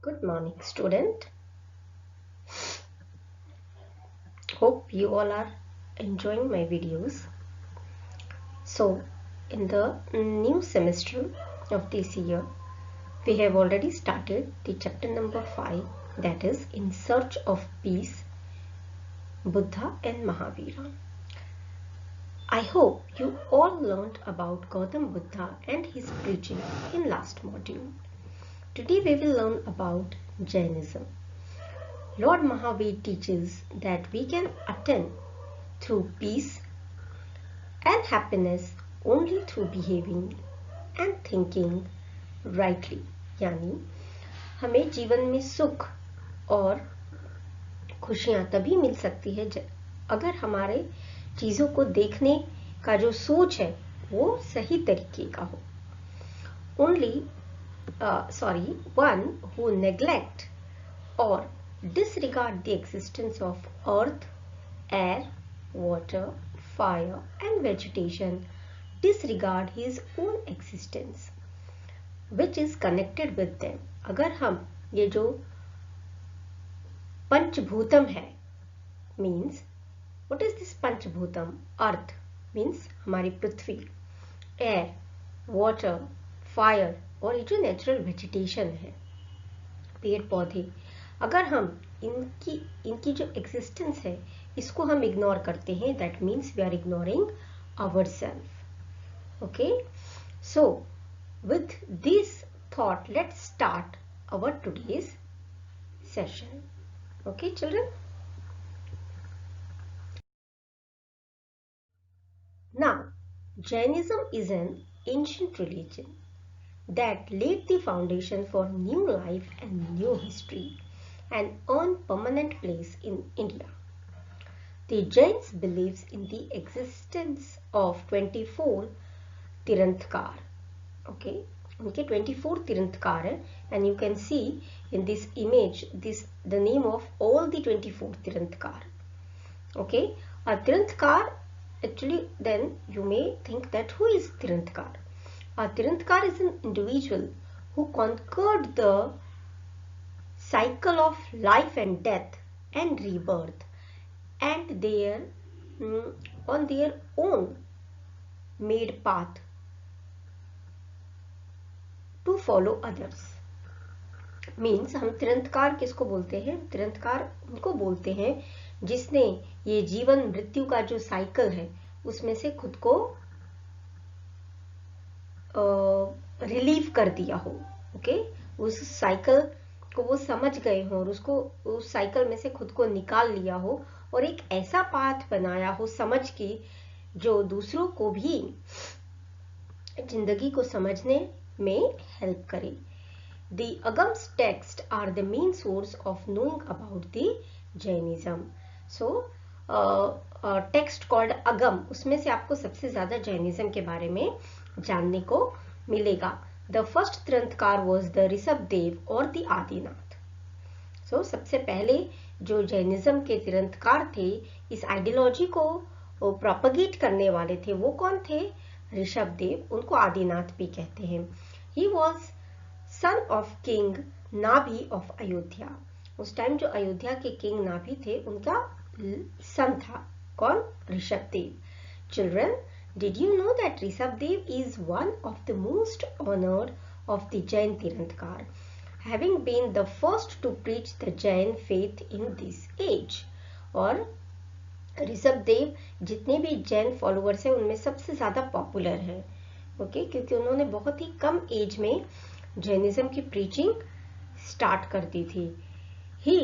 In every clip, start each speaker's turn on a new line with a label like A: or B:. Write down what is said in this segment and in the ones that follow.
A: Good morning, student. Hope you all are enjoying my videos. So, in the new semester of this year, we have already started the chapter number 5, that is In Search of Peace, Buddha and Mahavira. I hope you all learned about Gautam Buddha and his preaching in last module. Today we will learn about Jainism. Lord Mahavir teaches that we can attain through peace and happiness only through behaving and thinking rightly. यानी हमें जीवन में सुख और खुशियां तभी मिल सकती है अगर हमारे चीजों को देखने का जो सोच है वो सही तरीके का हो. One who neglect or disregard the existence of earth, air, water, fire and vegetation disregard his own existence which is connected with them. अगर हम ये जो पंचभूतम है means what is this पंचभूतम? Earth means हमारी पृथ्वी, एयर, वाटर, फायर और ये जो natural vegetation है, पेड़ पौधे, अगर हम इनकी जो एग्जिस्टेंस है इसको हम इग्नोर करते हैं, that means we are ignoring our self. Okay, so with this thought let's start our today's session. Okay children, now Jainism is an ancient religion that laid the foundation for new life and new history and earned permanent place in India. The Jains believes in the existence of 24 Tiranthakar. Okay, उनके 24 Tiranthakar है, and you can see in this image the name of all the 24 Tiranthakar. Okay, a Tiranthakar, actually then you may think that who is Tiranthakar? A Tiranthakar is an individual who conquered the cycle of life and death and rebirth and on their own made path to follow others. Means हम तिरंतकार किसको बोलते हैं? तिरंतकार उनको बोलते हैं जिसने ये जीवन मृत्यु का जो साइकिल है उसमें से खुद को रिलीव कर दिया हो. ओके, उस साइकिल को वो समझ गए हो और उसको उस साइकिल में से खुद को निकाल लिया हो और एक ऐसा पाथ बनाया हो समझ के जो दूसरों को भी जिंदगी को समझने में हेल्प करे. The Agam's text are the main source of knowing about the Jainism. So, text called Agam, उसमें से आपको सबसे ज्यादा जैनिज्म के बारे में जानने को मिलेगा. The first Tiranthakar was the Rishabhdev और the आदिनाथ. So, सबसे पहले जो जैनिज्म के तिरंतकार थे, इस आइडियोलॉजी को प्रोपगेट करने वाले थे, वो कौन थे? ऋषभदेव, उनको आदिनाथ भी कहते हैं. He was son of King नाभि of अयोध्या. उस टाइम जो अयोध्या के किंग नाभि थे उनका सन था. कौन? Rishabhdev. Children, did you know that Rishabdev is one of the most honored of the Jain Tiranthakar, having been the first to preach the Jain faith in this age? और ऋषभदेव जितने भी जैन फॉलोअर्स हैं उनमें सबसे ज्यादा पॉपुलर है. ओके, क्योंकि उन्होंने बहुत ही कम एज में जैनिज्म की प्रीचिंग स्टार्ट कर दी थी. He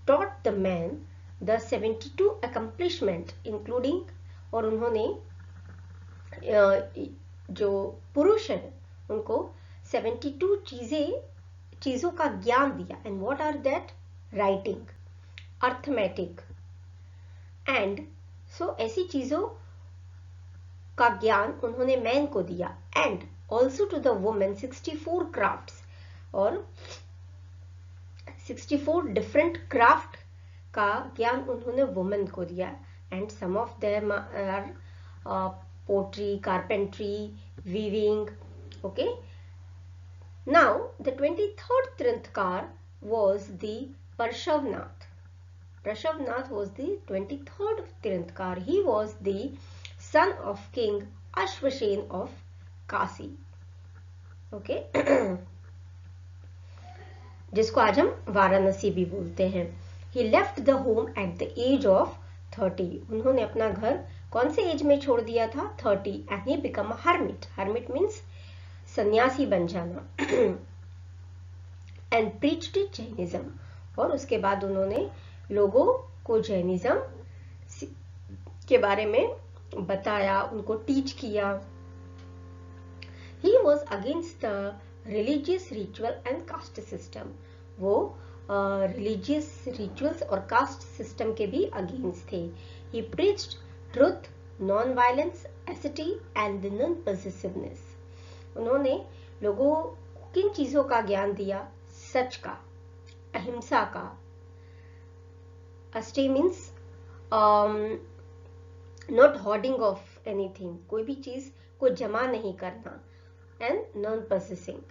A: taught the man the 72 accomplishment including, और उन्होंने जो पुरुष हैं उनको 72 चीजों का ज्ञान दिया. And what are that? Writing, arithmetic and so ऐसी चीजों का ज्ञान उन्होंने मैन को दिया. And also to the women 64 crafts, और 64 डिफरेंट क्राफ्ट का ज्ञान उन्होंने वुमेन को दिया. And some of them are pottery, carpentry, weaving. Okay, now the 23rd Tiranthakar was the Parshvanath. Parshvanath was the 23rd Tirthankar. He was the son of King Ashvasen of Kasi. Okay. जिसको आज हम वाराणसी भी बोलते हैं. He left the home at the age of 30. उन्होंने अपना घर कौन से एज में छोड़ दिया था? 30. And he became a hermit. Hermit means सन्यासी बन जाना. And preached Jainism. और उसके बाद उन्होंने लोगों को जैनिज्म के बारे में बताया, उनको टीच किया. He was against the religious ritual and caste system. वो religious rituals और caste system के भी against थे. He preached truth, non-violence, ascety and non-possessiveness. उन्होंने लोगों को किन चीजों का ज्ञान दिया? सच का, अहिंसा का. Ascety means not hoarding of anything. कोई भी चीज को जमा नहीं करना. And non-possessing.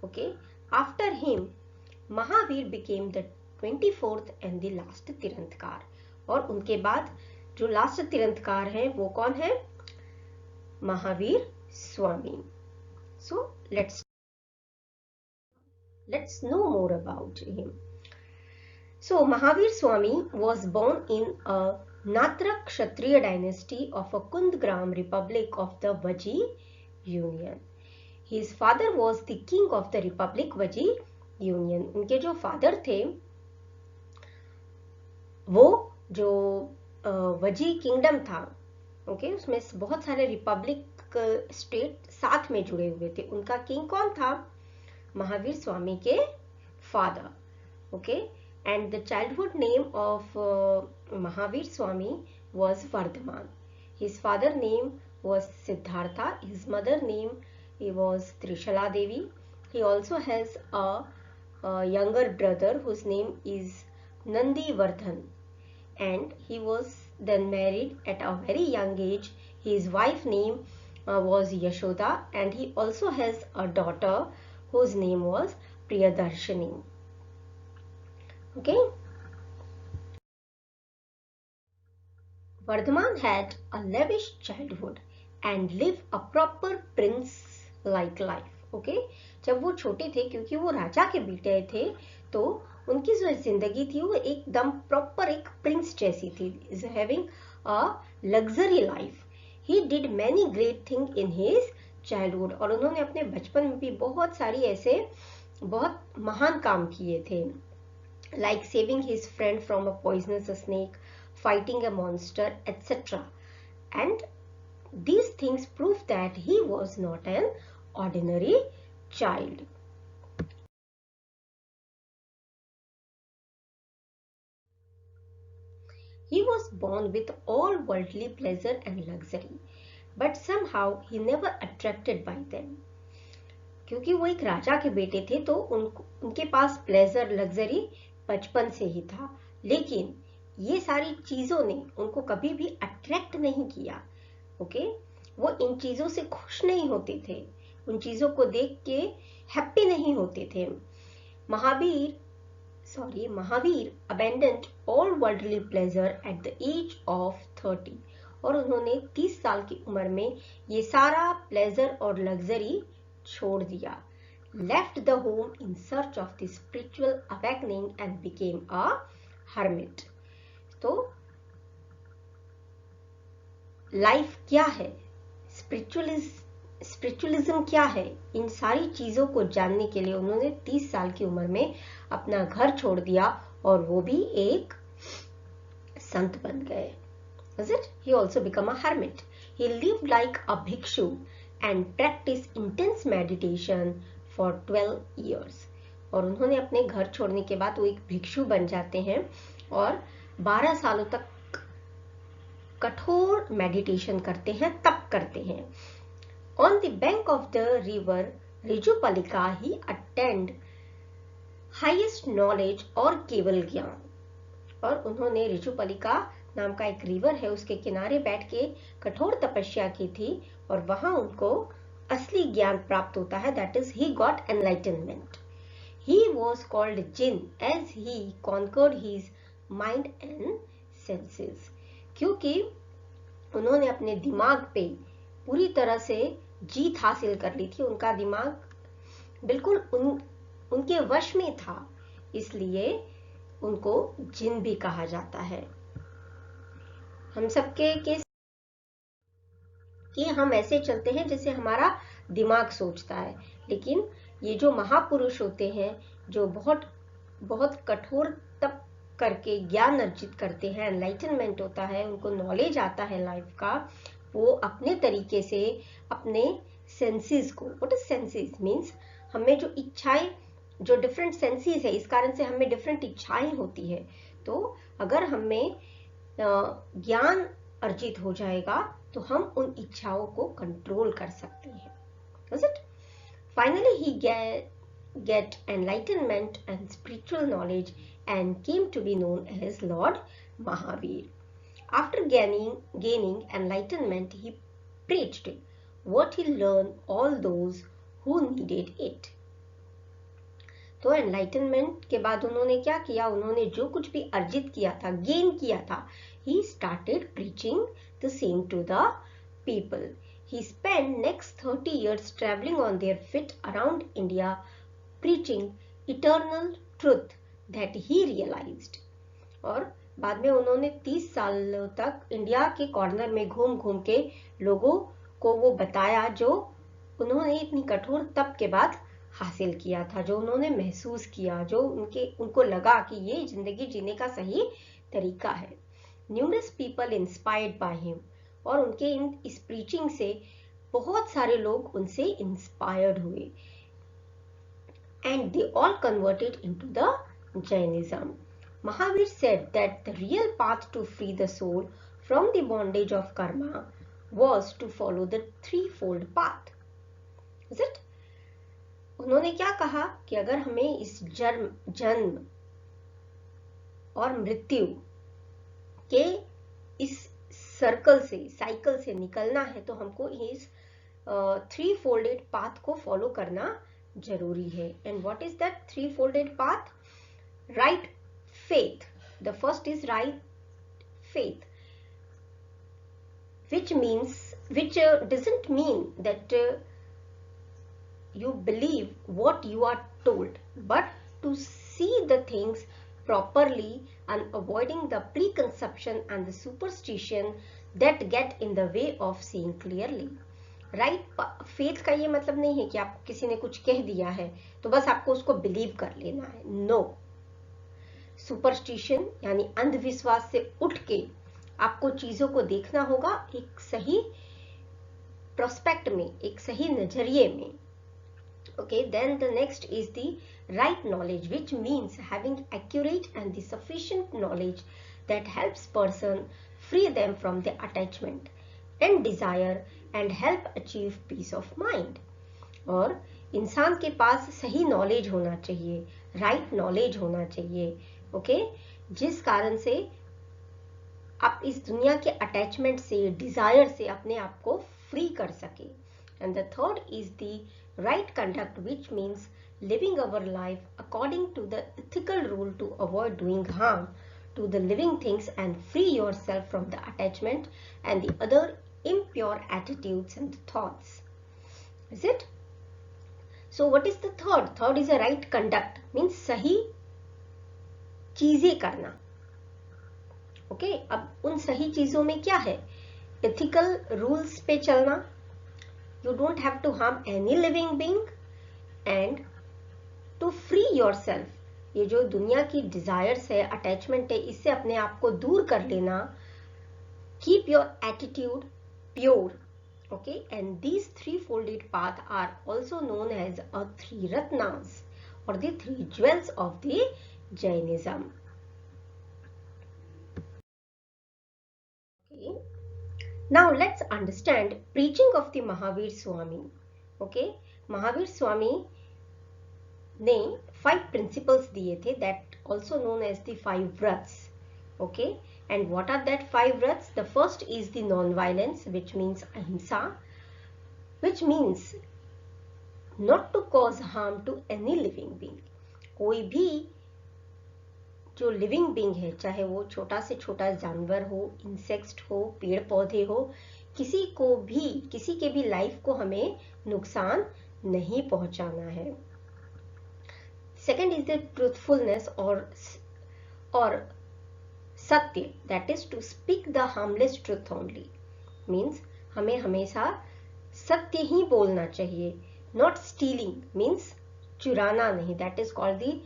A: Okay. After him, Mahavir became the 24th and the last Tirthankar. और उनके बाद जो लास्ट तीर्थंकर हैं वो कौन है? Mahavir Swami. So let's know more about him. So Mahavir Swami was born in a Natra Kshatriya dynasty of a Kundgram Republic of the Vaji Union. His father was the king of the Republic Vaji Union. उनके जो father थे वो जो वजी kingdom था, okay, उसमें बहुत सारे रिपब्लिक स्टेट साथ में जुड़े हुए थे. उनका किंग कौन था? महावीर स्वामी के father. Okay. And the childhood name of Mahavir Swami was Vardhaman. His father name was Siddhartha. His mother name was Trishala Devi. He also has a younger brother whose name is Nandi Vardhan. And he was then married at a very young age. His wife name was Yashoda, and he also has a daughter whose name was Priyadarshini. Okay. Vardhaman had a lavish childhood and lived a proper prince-like life. Okay. जब वो छोटे थे, क्योंकि वो राजा के बेटे थे, तो उनकी जो जिंदगी थी वो एकदम प्रॉपर एक प्रिंस जैसी थी. Is having a luxury life. He did many great thing in his childhood. और उन्होंने अपने बचपन में भी बहुत सारी ऐसे बहुत महान काम किए थे. Like saving his friend from a poisonous snake, fighting a monster, etc. And these things prove that he was not an ordinary child. He was born with all worldly pleasure and luxury, but somehow he never attracted by them. क्योंकि वो एक राजा के बेटे थे तो उनके पास pleasure luxury बचपन से ही था, लेकिन ये सारी चीजों ने उनको कभी भी अट्रैक्ट नहीं किया. ओके. वो इन चीजों से खुश नहीं होते थे, उन चीजों को देख के हैप्पी नहीं होते थे. Mahavir abandoned all worldly pleasure at the age of 30. और उन्होंने 30 साल की उम्र में ये सारा प्लेजर और लग्जरी छोड़ दिया. Left the home in search of the spiritual awakening and became a hermit. तो लाइफ क्या है, स्पिरिचुअलिज्म क्या है, इन सारी चीजों को जानने के लिए उन्होंने 30 साल की उम्र में अपना घर छोड़ दिया और वो भी एक संत बन गए. Is it? He also became a hermit. He lived like a bhikshu and practiced intense meditation for 12 years. और उन्होंने अपने घर छोड़ने के बाद वो एक भिक्षु बन जाते हैं और 12 सालों तक कठोर मेडिटेशन करते हैं, तप करते हैं. On the bank of the river Rijupalika ही अटेंड हाईएस्ट नॉलेज और केवल ज्ञान. और उन्होंने रिजुपलिका नाम का एक रिवर है उसके किनारे बैठ के कठोर तपस्या की थी और वहां उनको असली ज्ञान प्राप्त होता है. That is he got enlightenment. He was called Jinn as he conquered his mind and senses. क्योंकि उन्होंने अपने दिमाग पे पूरी तरह से जीत हासिल कर ली थी, उनका दिमाग बिल्कुल उनके वश में था, इसलिए उनको जिन भी कहा जाता है। हम सबके केस कि हम ऐसे चलते हैं जैसे हमारा दिमाग सोचता है, लेकिन ये जो महापुरुष होते हैं, जो बहुत बहुत कठोर तप करके ज्ञान अर्जित करते हैं, एनलाइटनमेंट होता है, उनको नॉलेज आता है लाइफ का, वो अपने तरीके से अपने सेंसेस को, व्हाट इज सेंसेस मीन्स, हमें जो इच्छाएं, जो डिफरेंट सेंसेस है, इस कारण से हमें डिफरेंट इच्छाएं होती है, तो अगर हमें ज्ञान अर्जित हो जाएगा तो हम उन इच्छाओं को कंट्रोल कर सकते हैं। Is it? Finally, he get enlightenment and spiritual knowledge and came to be known as Lord Mahavir. After gaining enlightenment, he preached what he learned all those who needed it. तो enlightenment के बाद उन्होंने क्या किया, उन्होंने जो कुछ भी अर्जित किया था, गेन किया था, he started preaching the same to the people. He spent next 30 years traveling on their feet around India, preaching eternal truth that he realized. और बाद में उन्होंने 30 साल तक इंडिया के कॉर्नर में घूम घूम के लोगों को वो बताया जो उन्होंने इतनी कठोर तप के बाद हासिल किया था, जो उन्होंने महसूस किया, जो उनको लगा कि ये जिंदगी जीने का सही तरीका है। Numerous people inspired by him, और उनके इस प्रीचिंग से बहुत सारे लोग उनसे इंस्पायर्ड हुए, and they all converted into the Jainism. Mahavir said that the real path to free the soul from the bondage of karma was to follow the threefold path. Is it? उन्होंने क्या कहा कि अगर हमें इस जन्म और मृत्यु के इस साइकिल से निकलना है, तो हमको इस थ्री फोल्डेड पाथ को फॉलो करना जरूरी है। And what is that three folded path? Right faith. The first is right faith, which doesn't mean that you believe what you are told, but to see the things properly and avoiding the preconception and the superstition that get in the way of seeing clearly. Right faith का ये मतलब नहीं है कि आपको किसी ने कुछ कह दिया है तो बस आपको उसको बिलीव कर लेना है। नो, सुपरस्टिशन यानी अंधविश्वास से उठ के आपको चीजों को देखना होगा एक सही प्रोस्पेक्ट में, एक सही नजरिए में। Okay, then the next is the right knowledge, which means having accurate and the sufficient knowledge that helps person free them from the attachment and desire and help achieve peace of mind. और इंसान के पास सही knowledge होना चाहिए, right knowledge होना चाहिए, okay, जिस कारण से आप इस दुनिया के अटैचमेंट से, डिजायर से अपने आप को फ्री कर सके। And the third is the right conduct, which means living our life according to the ethical rule to avoid doing harm to the living things and free yourself from the attachment and the other impure attitudes and thoughts. Is it? So what is the third? Third is a right conduct, means सही चीजें करना। Okay, अब उन सही चीजों में क्या है? एथिकल रूल्स पे चलना, you don't have to harm any living being and to free yourself, ये जो दुनिया की डिजायर्स है, अटैचमेंट है, इससे अपने आप को दूर कर लेना। keep your attitude pure, okay, and these three folded path are also known as a three ratnas or the three jewels of the Jainism. Okay. Now let's understand preaching of the Mahavir Swami. Okay, Mahavir Swami ने 5 principles दिए थे, that also known as the 5 vrats. Okay, and what are that 5 vrats? The first is the non-violence, which means ahimsa, which means not to cause harm to any living being. कोई भी जो living being है, चाहे वो छोटा से छोटा जानवर हो, इंसेक्ट हो, पेड़ पौधे हो, किसी के भी लाइफ को हमें नुकसान नहीं पहुंचाना है। सेकेंड इज द ट्रूथफुलनेस और सत्य, that is to speak the harmless truth only, means हमें हमेशा सत्य ही बोलना चाहिए। नॉट स्टीलिंग मीन्स चुराना नहीं, that is called the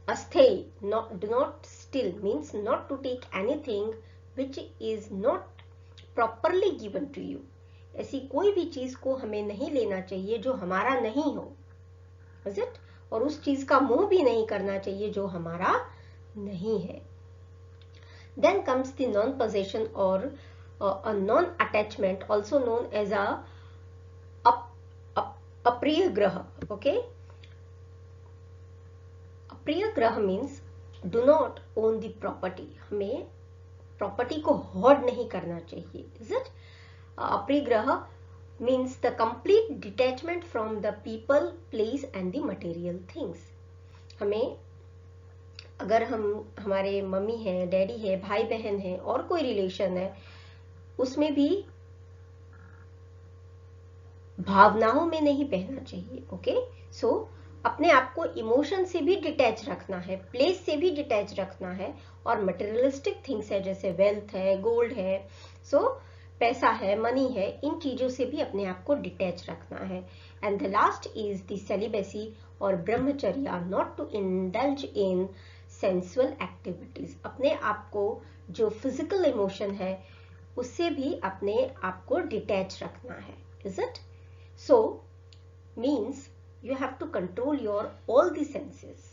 A: asthei. Do not steal means not to take anything which is not properly given to you. ऐसी कोई भी चीज को हमें नहीं लेना चाहिए जो हमारा नहीं हो, is it? और उस चीज का मोह भी नहीं करना चाहिए जो हमारा नहीं है। Then comes the non-possession or a non-attachment, also known as a apriyagraha. Okay, apriyagraha means do not own the property. हमें प्रॉपर्टी को होर्ड नहीं करना चाहिए, is it? apriyagraha means the complete detachment from the people, place and the material things. हमें अगर हमारे mummy है, daddy है, भाई बहन है और कोई रिलेशन है, उसमें भी भावनाओं में नहीं बहना चाहिए। ओके, सो अपने आप को इमोशन से भी डिटैच रखना है, प्लेस से भी डिटैच रखना है, और मटेरियलिस्टिक थिंग्स है जैसे वेल्थ है, गोल्ड है, सो पैसा है, मनी है, इन चीजों से भी अपने आप को डिटैच रखना है। And the last is the celibacy और ब्रह्मचर्या, not to indulge in sensual activities. अपने आप को जो फिजिकल इमोशन है उससे भी अपने आप को डिटैच रखना है, is it? So means you have to control your all the senses.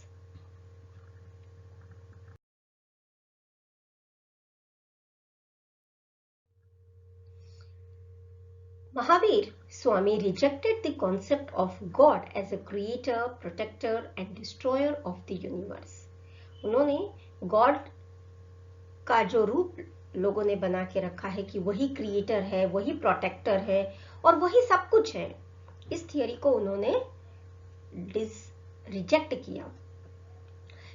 A: Mahavir Swami rejected the concept of God as a creator, protector and destroyer of the universe. उन्होंने God का जो रूप लोगों ने बना के रखा है कि वही क्रिएटर है, वही प्रोटेक्टर है और वही सब कुछ है, इस थियरी को उन्होंने रिजेक्ट किया।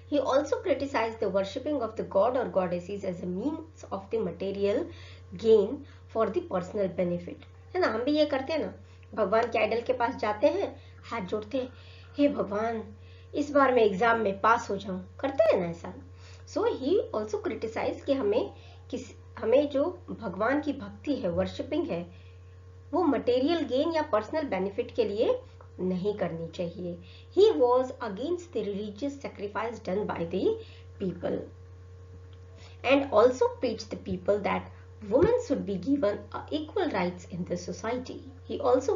A: He also criticized the worshipping of the god or goddesses as a means of the material gain for the personal benefit. है ना, हम भी ये करते हैं ना, भगवान के आइडल के पास जाते हैं, हाथ जोड़ते हैं, हे भगवान इस बार मैं एग्जाम में पास हो जाऊं, करते हैं ना ऐसा। सो ही ऑल्सो क्रिटिसाइज कि हमें जो भगवान की भक्ति है, वर्शिपिंग है, वो मटेरियल गेन या पर्सनल बेनिफिट के लिए नहीं करनी चाहिए। He was against the religious sacrifice done by the people and also preached the people that women should be given equal rights in the society. He also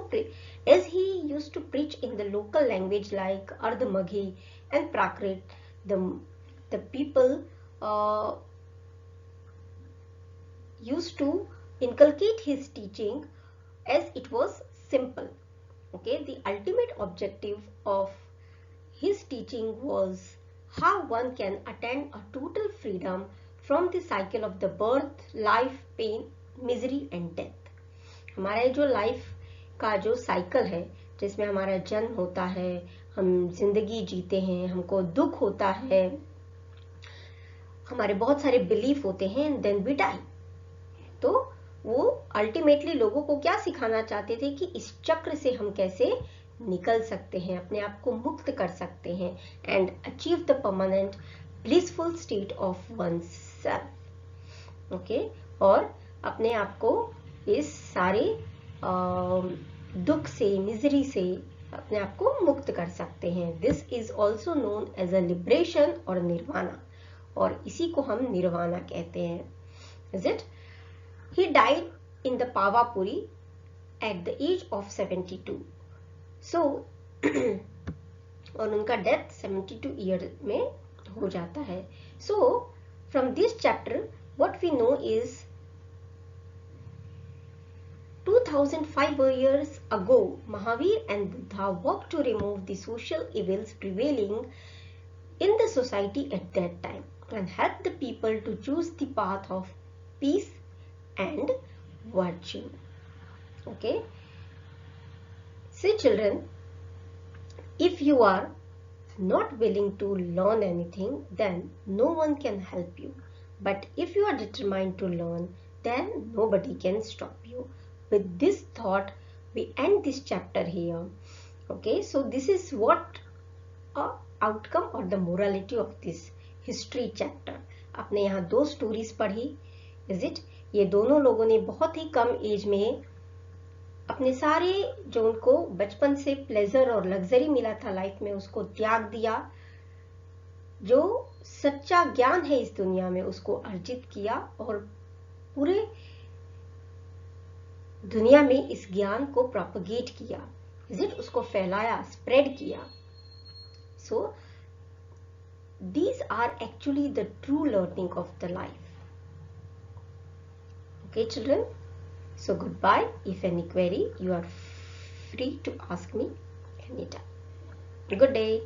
A: as he used to preach in the local language like Ardhamaghi and Prakrit, the people used to inculcate his teaching as it was simple. Okay, the ultimate objective of his teaching was how one can attain a total freedom from the cycle of the birth, life, pain, misery and death. हमारा जो life का जो cycle है, जिसमें हमारा जन्म होता है, हम जिंदगी जीते हैं, हमको दुख होता है, हमारे बहुत सारे बिलीफ होते हैं, देन वी डाई। तो वो अल्टीमेटली लोगों को क्या सिखाना चाहते थे कि इस चक्र से हम कैसे निकल सकते हैं, अपने आप को मुक्त कर सकते हैं, and achieve the permanent blissful state of one's self. Okay, और अपने आप को इस सारे दुख से, मिजरी से अपने आप को मुक्त कर सकते हैं। This is also known as a liberation और निर्वाणा, और इसी को हम निर्वाणा कहते हैं, is it? He died in the Pavapuri at the age of 72. So और उनका डेथ 72 ईयर में हो जाता है। So from this chapter what we know is 2500 years ago Mahavir and Buddha worked to remove the social evils prevailing in the society at that time and help the people to choose the path of peace and virtue. Okay, see children, if you are not willing to learn anything, then no one can help you. But if you are determined to learn, then nobody can stop you. With this thought, we end this chapter here. Okay, so this is what outcome or the morality of this history chapter. आपने यहाँ 2 stories पढ़ी, is it? ये दोनों लोगों ने बहुत ही कम as में अपने सारे जो उनको बचपन से प्लेजर और लग्जरी मिला था लाइफ में उसको त्याग दिया, जो सच्चा ज्ञान है इस दुनिया में उसको अर्जित किया और पूरे दुनिया में इस ज्ञान को प्रोपगेट किया, इज इट? उसको फैलाया, स्प्रेड किया. So these are actually the true learning of the life. Okay children, so goodbye. If any query, you are free to ask me anytime. Good day.